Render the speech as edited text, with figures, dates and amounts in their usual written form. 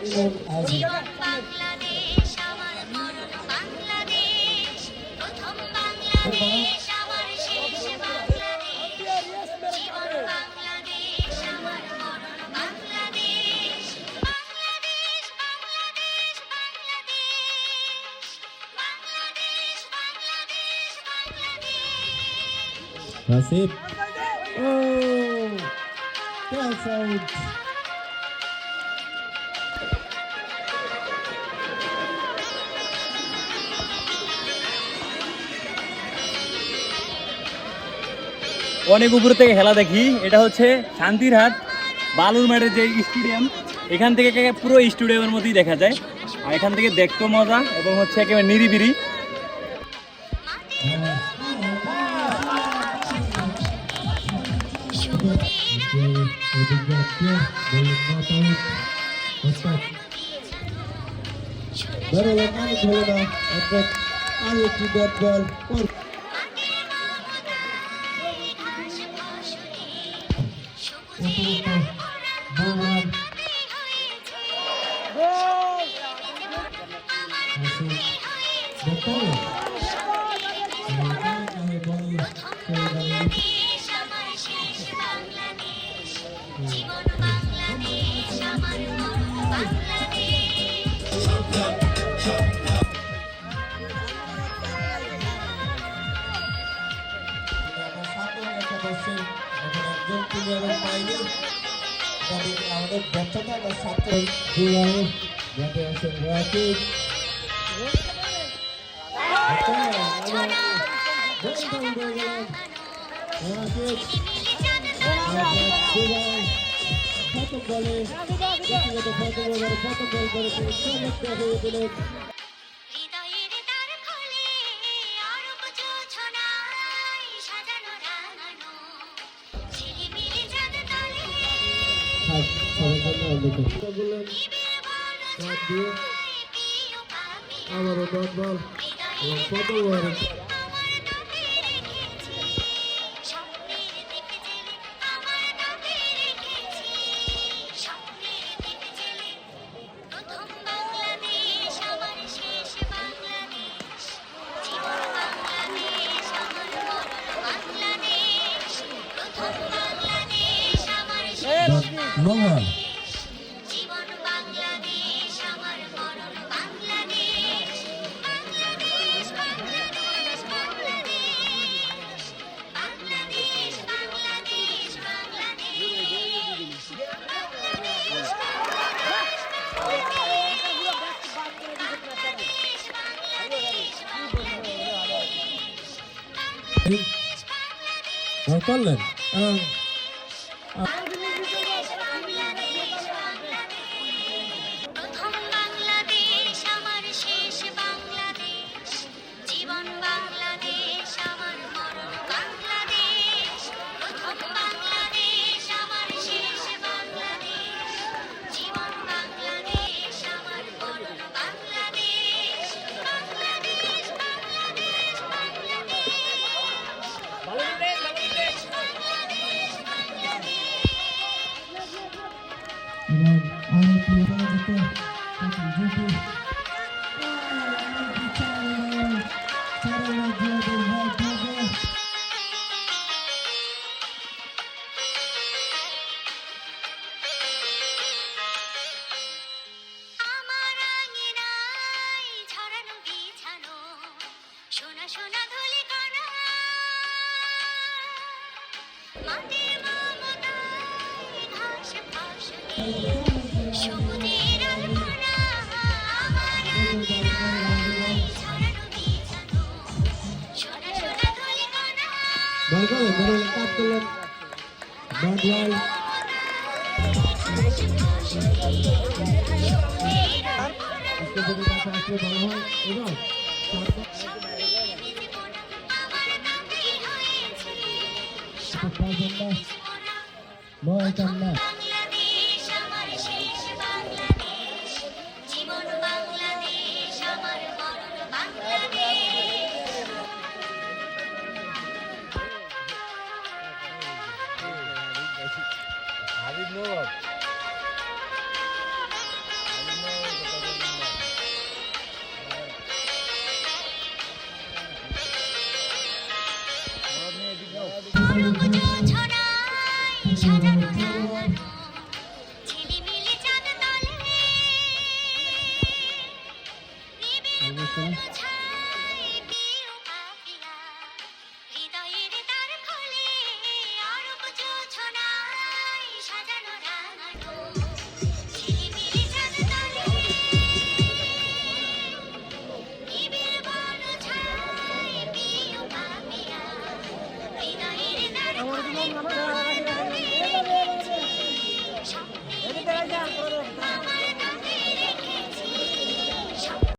জীবন বাংলাদেশ আমার মরণ বাংলাদেশ, প্রথম বাংলাদেশ আমার শেষ বাংলাদেশ, জীবন বাংলাদেশ আমার মরণ Bangladesh, Bangladesh Bangladesh Bangladesh, Bangladesh Bangladesh Bangladesh. Nasib. Oh, that's out. অনেক উপর থেকে খেলা দেখি। এটা হচ্ছে শান্তিরহাট বালুর মাঠের যে স্টেডিয়াম, এখান থেকে পুরো স্টেডিয়ামের মতোই দেখা যায়। আর এখান থেকে দেখতেও মজা এবং হচ্ছে একেবারে নিরিবিরি। জীবন বাংলাদেশ আমার মরণ বাংলাদেশ। আমাদের ব্যর্থতা বা ছাত্র যাতে আছেন রাকিব প্রথম বলে ব্যক্তিগত প্রথম বল করে চমৎকার হয়ে দিলেন। হৃদয়ের দ্বার খোলে অরূপ জোছনায় সাজানো রাঙানো, ঝিলিমিলি চাঁদ তলে প্রিয় পাপি আবারও ডট বল এবং প্রথম বল তোমার নামে রেখেছি, স্বপ্নের দ্বীপ জেলে আমার নামে রেখেছি, স্বপ্নের দ্বীপ জেলে প্রথম বাংলাদেশ আমার শেষ বাংলাদেশ, জীবন বাংলাদেশ আমার মরণ বাংলাদেশ, প্রথম বাংলাদেশ আমার শেষ বাংলাদেশ, জীবন বাংলাদেশ আমার মরণ বাংলাদেশ, বাংলাদেশ বাংলাদেশ বাংলাদেশ, বাংলাদেশ বাংলাদেশ বল করলেন প্রথম বাংলাদেশ আমার শেষ বাংলাদেশ, জীবন বাংলাদেশ আমার মরণ বাংলাদেশ, প্রথম বাংলাদেশ আমার শেষ বাংলাদেশ, জীবন বাংলাদেশ আমার মরণ বাংলাদেশ, বাংলাদেশ বাংলাদেশ বাংলাদেশ, বাংলাদেশ আমার আঙিনায় ছড়ানো বিছানো সোনা সোনা ধুলি কণা, মাটির মমতায় ঘাস ফসলে সবুজের আলপনা, আমার আঙিনায় ছড়ানো বিছানো সোনা সোনা ধুলি কণা, বল করলেন বল কাট করলেন বল বল স্টেজের কাছে আসলে ভালো হয় এবং নয় কান্না বাংলাদেশ আমার শেষ বাংলাদেশ, জীবন বাংলাদেশ আমার মরণ বাংলাদেশ। হাবিব অরূপ জোছনায় সাজানো রাঙানো ঝিলিমিলি চাঁদ তলে নিবিড় বন ছায় প্রিয় পাপিয়া হৃদয়ের দ্বার খোলে অরূপ জোছনায় সাজানো রাঙানো ঝিলিমিলি চাঁদ তলে নিবিড় বন ছায় প্রিয় পাপিয়া হৃদয়ের দ্বার খোলে